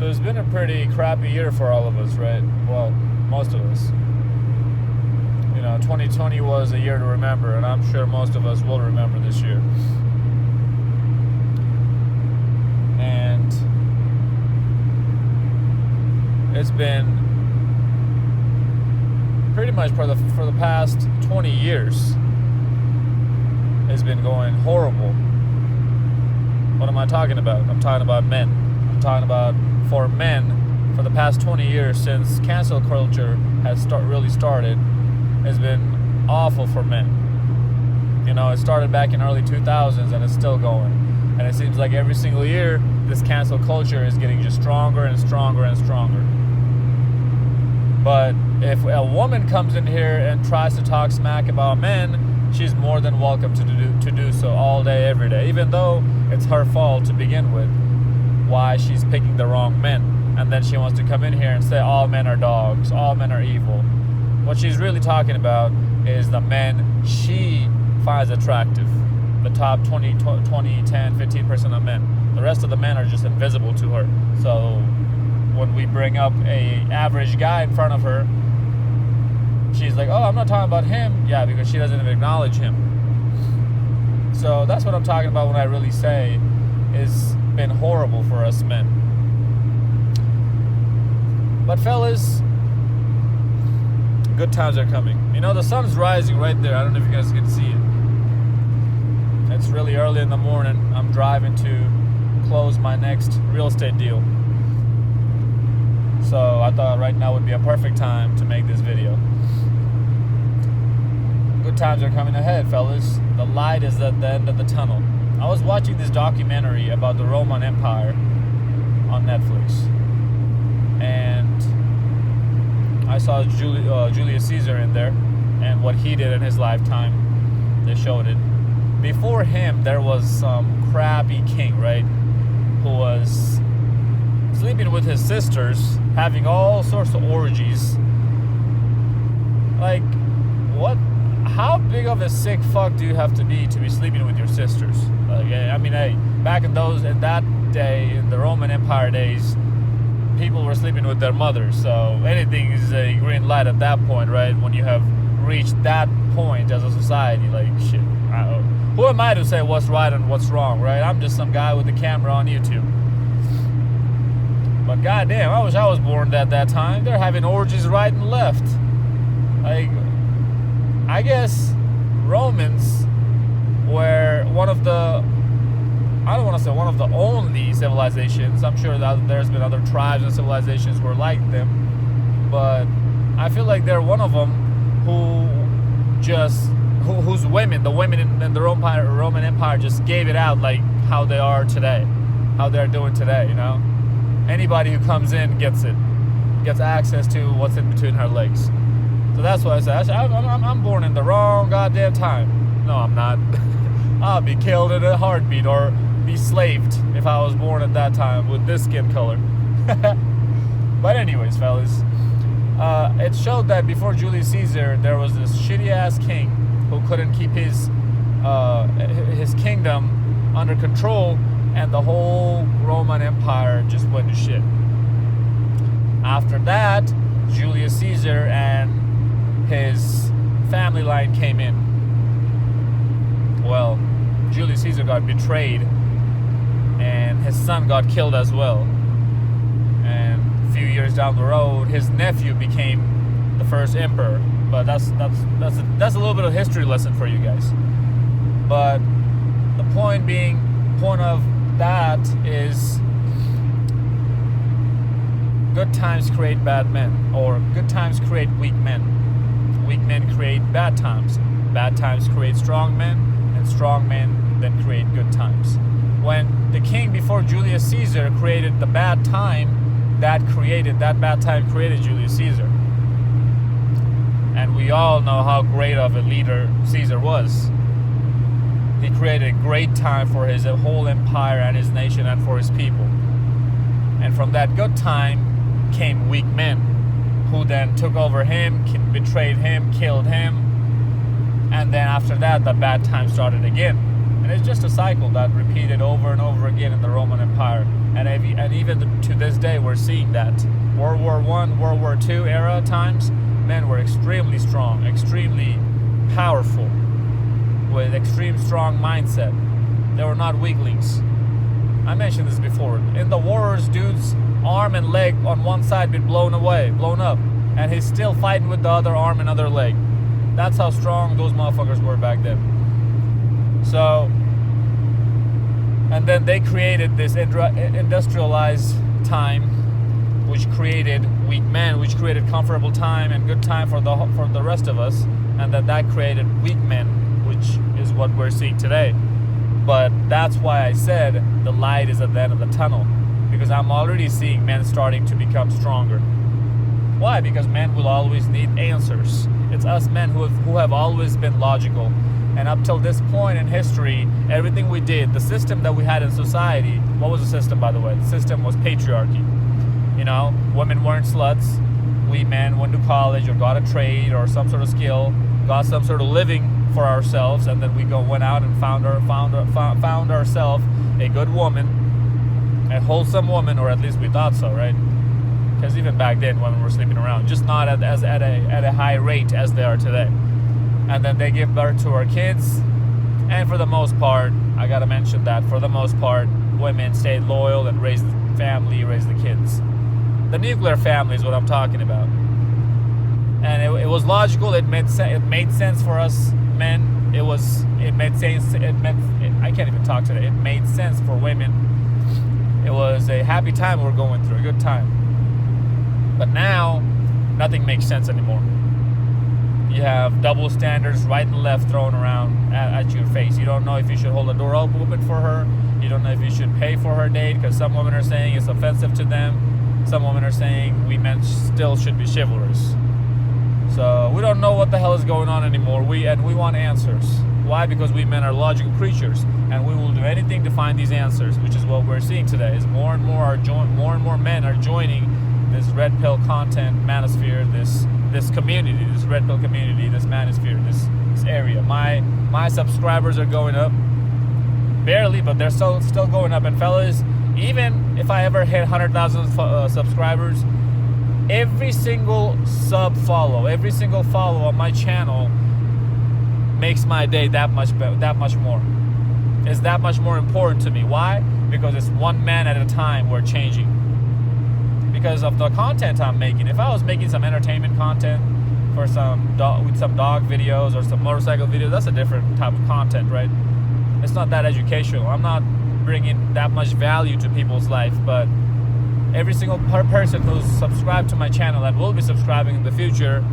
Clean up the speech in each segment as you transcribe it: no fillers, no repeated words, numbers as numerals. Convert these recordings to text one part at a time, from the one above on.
So it's been a pretty crappy year for all of us, right? Well, most of us. 2020 was a year to remember, and I'm sure most of us will remember this year. And it's been pretty much for the past 20 years, it's been going horrible. What am I talking about? I'm talking about men. I'm talking about for men, for the past 20 years since cancel culture has really started, has been awful for men. It started back in early 2000s and it's still going. And it seems like every single year, this cancel culture is getting just stronger and stronger and stronger. But if a woman comes in here and tries to talk smack about men, she's more than welcome to do so all day, every day, even though it's her fault to begin with, why she's picking the wrong men. And then she wants to come in here and say all men are dogs, all men are evil. What she's really talking about is the men she finds attractive. The top 10, 15% of men. The rest of the men are just invisible to her. So when we bring up a average guy in front of her, she's like, oh, I'm not talking about him. Yeah, because she doesn't even acknowledge him. So that's what I'm talking about when I really say it's been horrible for us men. But fellas, good times are coming. The sun's rising right there. I don't know if you guys can see it. It's really early in the morning. I'm driving to close my next real estate deal. So I thought right now would be a perfect time to make this video. Good times are coming ahead, fellas. The light is at the end of the tunnel. I was watching this documentary about the Roman Empire on Netflix. And I saw Julius Caesar in there and what he did in his lifetime. They showed it. Before him, there was some crappy king, right? Who was sleeping with his sisters, having all sorts of orgies. Like, what? How big of a sick fuck do you have to be sleeping with your sisters? Hey, back in that day, in the Roman Empire days, people were sleeping with their mothers, so anything is a green light at that point, right? When you have reached that point as a society, like, shit, who am I to say what's right and what's wrong, right? I'm just some guy with a camera on YouTube. But goddamn, I wish I was born at that time. They're having orgies right and left. Like, I guess Romans were one of the, I don't want to say one of the only civilizations. I'm sure that there's been other tribes and civilizations who are like them, but I feel like they're one of them whose women, the women in the Roman Empire just gave it out like how they are today, how they're doing today, Anybody who comes in gets access to what's in between her legs. So that's why I say I'm born in the wrong goddamn time. No, I'm not. I'll be killed in a heartbeat or be slaved if I was born at that time with this skin color. But anyways, fellas, it showed that before Julius Caesar, there was this shitty ass king who couldn't keep his kingdom under control, and the whole Roman Empire just went to shit. After that, Julius Caesar and his family line came in. Well, Julius Caesar got betrayed, and his son got killed as well. And a few years down the road, his nephew became the first emperor. But that's a little bit of history lesson for you guys. But the point of that is, good times create bad men, or good times create weak men. Weak men create bad times. Bad times create strong men, and strong men then create good times. When the king before Julius Caesar created the bad time, that bad time created Julius Caesar. And we all know how great of a leader Caesar was. He created a great time for his whole empire and his nation and for his people. And from that good time came weak men who then took over him, betrayed him, killed him. And then after that, the bad time started again. And it's just a cycle that repeated over and over again in the Roman Empire. and even to this day, we're seeing that. World War I, World War II era times, men were extremely strong, extremely powerful, with extreme strong mindset. They were not weaklings. I mentioned this before. In the wars, dude's arm and leg on one side been blown up, and he's still fighting with the other arm and other leg. That's how strong those motherfuckers were back then. So, and then they created this industrialized time, which created weak men, which created comfortable time and good time for the rest of us, and that created weak men, which is what we're seeing today. But that's why I said the light is at the end of the tunnel, because I'm already seeing men starting to become stronger. Why? Because men will always need answers. It's us men who have always been logical. And up till this point in history, everything we did, the system that we had in society, what was the system, by the way? The system was patriarchy. You know, women weren't sluts. We men went to college or got a trade or some sort of skill, got some sort of living for ourselves, and then we went out and found ourselves a good woman, a wholesome woman, or at least we thought so, right? Because even back then, women were sleeping around, just not at a high rate as they are today. And then they give birth to our kids, and for the most part, I gotta mention that for the most part, women stayed loyal and raised the family, raised the kids. The nuclear family is what I'm talking about, and it was logical. It made sense for us men. It made sense. I can't even talk today. It made sense for women. It was a happy time we're going through, a good time. But now, nothing makes sense anymore. You have double standards right and left thrown around at your face. You don't know if you should hold the door open for her. You don't know if you should pay for her date, because some women are saying it's offensive to them. Some women are saying we men still should be chivalrous. So we don't know what the hell is going on anymore. We want answers. Why? Because we men are logical creatures, and we will do anything to find these answers, which is what we're seeing today. Is more and more men are joining this red pill content manosphere, this community, this red pill community, this manosphere, this area. My subscribers are going up, barely, but they're still going up. And fellas, even if I ever hit 100,000 subscribers, every single follow on my channel makes my day that much more. It's that much more important to me. Why? Because it's one man at a time we're changing. Because of the content I'm making. If I was making some entertainment content for with some dog videos or some motorcycle videos, that's a different type of content, right? It's not that educational. I'm not bringing that much value to people's life, but every single person who's subscribed to my channel and will be subscribing in the future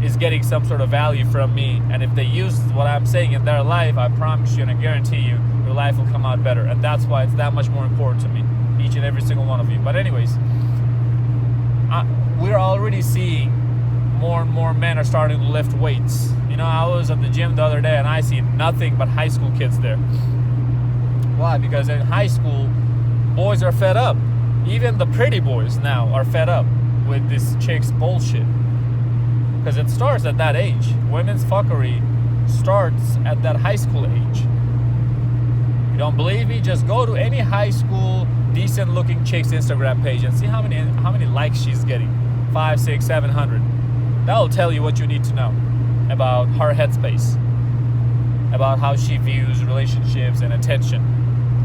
is getting some sort of value from me. And if they use what I'm saying in their life, I promise you and I guarantee you, your life will come out better. And that's why it's that much more important to me, each and every single one of you. But anyways, we're already seeing more and more men are starting to lift weights. You know, I was at the gym the other day and I see nothing but high school kids there. Why? Because in high school, boys are fed up. Even the pretty boys now are fed up with this chick's bullshit. Because it starts at that age. Women's fuckery starts at that high school age. You don't believe me? Just go to any high school decent looking chick's Instagram page and see how many likes she's getting. 500, 600, 700. That'll tell you what you need to know about her headspace, about how she views relationships and attention.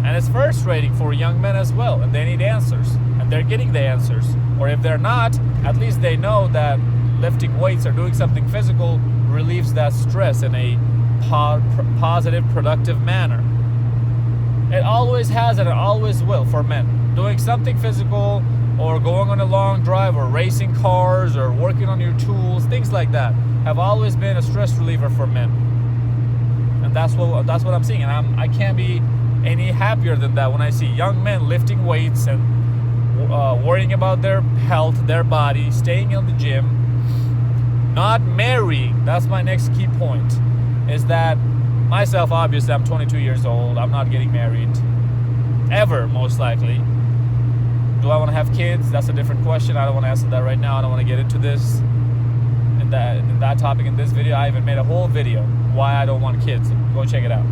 And it's frustrating for young men as well, and they need answers, and they're getting the answers. Or if they're not, at least they know that lifting weights or doing something physical relieves that stress in a positive, productive manner. It always has and it always will for men. Doing something physical or going on a long drive or racing cars or working on your tools, things like that, have always been a stress reliever for men. And that's what I'm seeing. And I can't be any happier than that when I see young men lifting weights and worrying about their health, their body, staying in the gym, not marrying. That's my next key point, is that myself, obviously, I'm 22 years old. I'm not getting married ever, most likely. Do I want to have kids? That's a different question. I don't want to answer that right now. I don't want to get into this in that topic in this video. I even made a whole video why I don't want kids. Go check it out.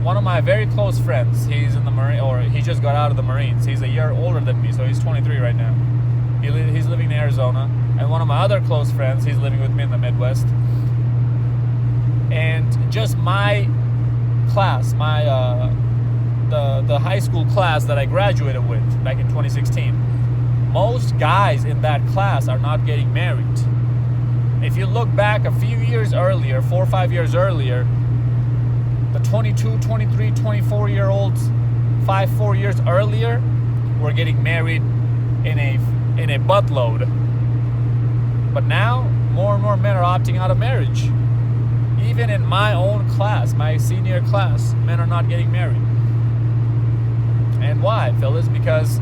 one of my very close friends, he's in the Marine, or he just got out of the Marines. He's a year older than me, so he's 23 right now. He's living in Arizona. And one of my other close friends, he's living with me in the Midwest. And just my class, the high school class that I graduated with back in 2016, most guys in that class are not getting married. If you look back a few years earlier, 4 or 5 years earlier, the 22, 23, 24-year-olds 4 years earlier were getting married in a buttload. But now, more and more men are opting out of marriage. Even in my own class, my senior class, men are not getting married. And why, fellas? Because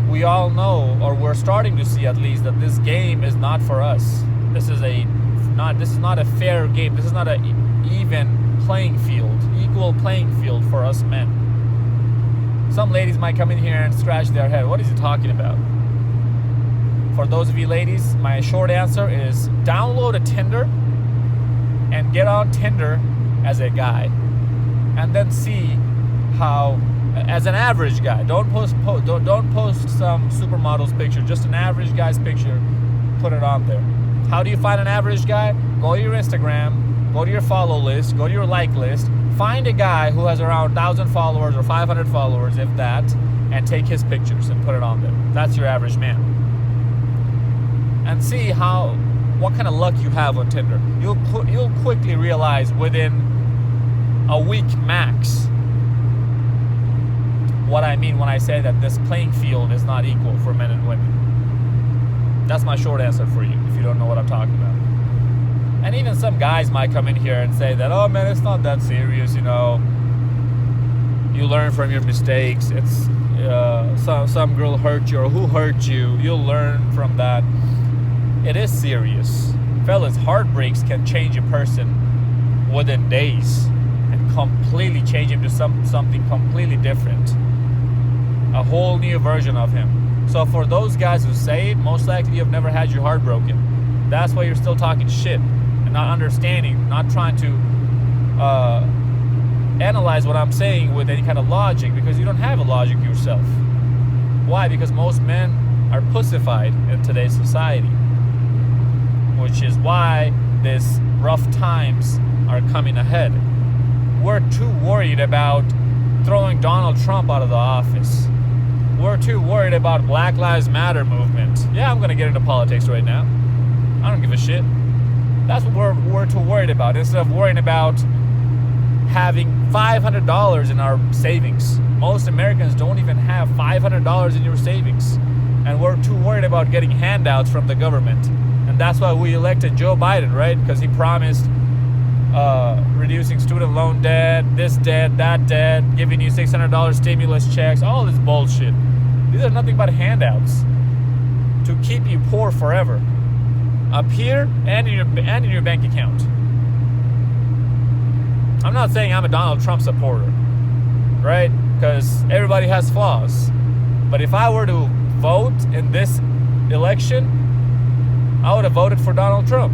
we all know, or we're starting to see at least, that this game is not for us. This is not a fair game. This is not an even playing field, equal playing field for us men. Some ladies might come in here and scratch their head. What is he talking about? For those of you ladies, my short answer is download a Tinder and get on Tinder as a guy, and then see how, as an average guy, don't post some supermodel's picture, just an average guy's picture, put it on there. How do you find an average guy? Go to your Instagram, go to your follow list, go to your like list, find a guy who has around 1,000 followers or 500 followers, if that, and take his pictures and put it on there. That's your average man. And see what kind of luck you have on Tinder. You'll quickly realize within a week max what I mean when I say that this playing field is not equal for men and women. That's my short answer for you, if you don't know what I'm talking about. And even some guys might come in here and say that, oh man, it's not that serious, you know. You learn from your mistakes. It's some girl hurt you, or who hurt you. You'll learn from that. It is serious. Fellas, heartbreaks can change a person within days and completely change him to something completely different. A whole new version of him. So for those guys who say it, most likely you've never had your heart broken. That's why you're still talking shit and not understanding, not trying to analyze what I'm saying with any kind of logic, because you don't have a logic yourself. Why? Because most men are pussified in today's society, which is why these rough times are coming ahead. We're too worried about throwing Donald Trump out of the office. We're too worried about Black Lives Matter movement. Yeah, I'm gonna get into politics right now. I don't give a shit. That's what we're too worried about, instead of worrying about having $500 in our savings. Most Americans don't even have $500 in your savings. And we're too worried about getting handouts from the government. And that's why we elected Joe Biden, right? Because he promised reducing student loan debt, this debt, that debt, giving you $600 stimulus checks, all this bullshit. These are nothing but handouts to keep you poor forever, up here and in your bank account. I'm not saying I'm a Donald Trump supporter, right? Because everybody has flaws. But if I were to vote in this election, I would have voted for Donald Trump.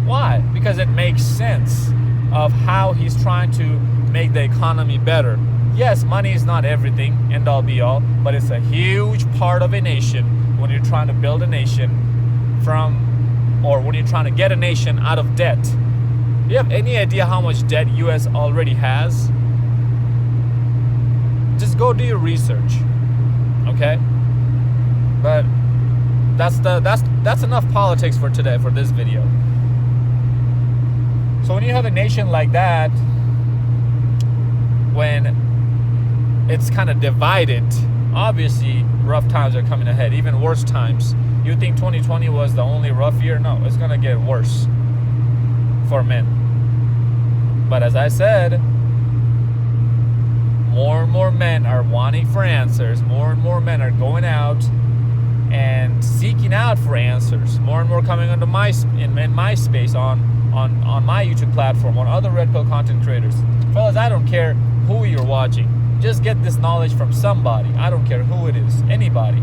Why? Because it makes sense of how he's trying to make the economy better. Yes, money is not everything, end all be all, but it's a huge part of a nation when you're trying to build a nation or when you're trying to get a nation out of debt. Do you have any idea how much debt US already has? Just go do your research, okay? But that's enough politics for today, for this video. So when you have a nation like that, when it's kind of divided, obviously rough times are coming ahead, even worse times. You think 2020 was the only rough year? No, it's gonna get worse for men. But as I said, more and more men are wanting for answers. More and more men are going out and seeking out for answers. More and more coming onto in my space, on my YouTube platform, on other Red Pill content creators. Fellas, I don't care who you're watching. Just get this knowledge from somebody. I don't care who it is, anybody.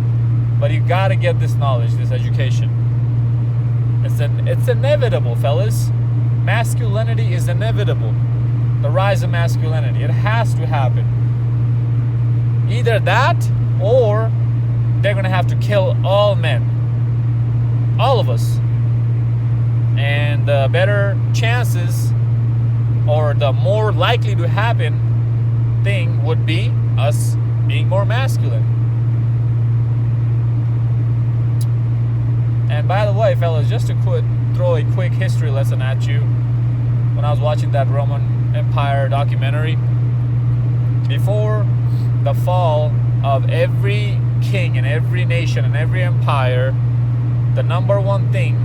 But you gotta get this knowledge, this education. It's inevitable, fellas. Masculinity is inevitable. The rise of masculinity. It has to happen. Either that, or they're going to have to kill all men. All of us. And the better chances, or the more likely to happen thing would be us being more masculine. And by the way, fellas, just to throw a quick history lesson at you, when I was watching that Roman Empire documentary, before the fall of every king and every nation and every empire, the number one thing,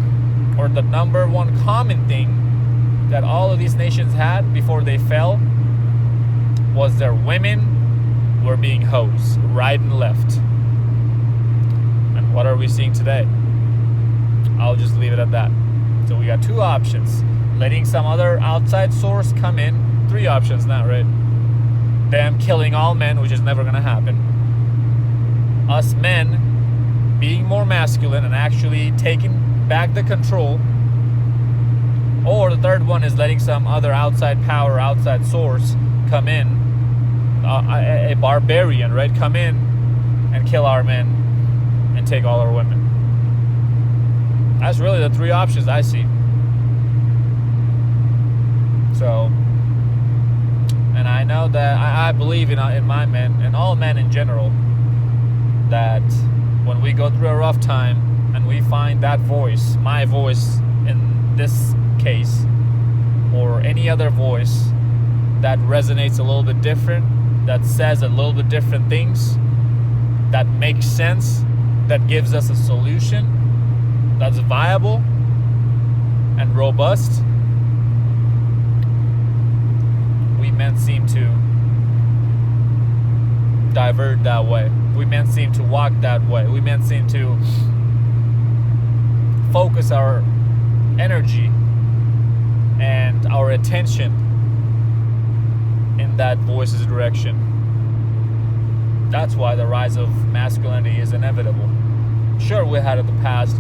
or the number one common thing that all of these nations had before they fell, was their women were being hosed right and left. And what are we seeing today? I'll just leave it at that. So we got two options. Letting some other outside source come in. Three options now, right? Them killing all men, which is never going to happen. Us men being more masculine and actually taking back the control. Or the third one is letting some other outside power, outside source come in. A barbarian, right? Come in and kill our men and take all our women. That's really the three options I see. So, and I know that I believe in my men, and all men in general, that when we go through a rough time and we find that voice, my voice in this case, or any other voice that resonates a little bit different, that says a little bit different things, that makes sense, that gives us a solution that's viable and robust, we men seem to divert that way. We men seem to walk that way. We men seem to focus our energy and our attention in that voice's direction. That's why the rise of masculinity is inevitable. Sure, we had in the past,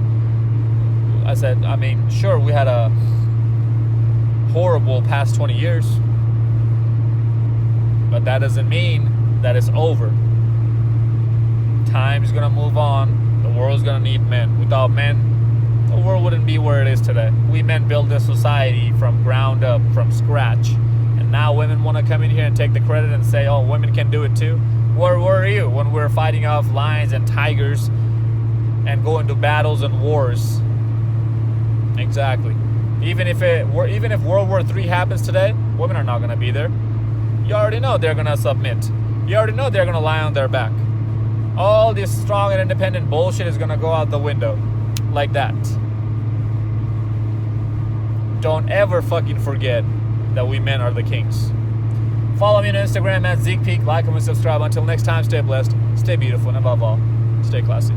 sure, we had a horrible past 20 years, but that doesn't mean that it's over. Time's gonna move on. The world's gonna need men. Without men, the world wouldn't be where it is today. We men built this society from ground up, from scratch. And now women want to come in here and take the credit and say, oh, women can do it too. Where were you when we were fighting off lions and tigers and going to battles and wars? Exactly. Even if World War III happens today, women are not going to be there. You already know they're going to submit. You already know they're going to lie on their back. All this strong and independent bullshit is going to go out the window. Like that. Don't ever fucking forget that we men are the kings. Follow me on Instagram at Zeekpeak. Like, comment, subscribe. Until next time, stay blessed, stay beautiful, and above all, stay classy.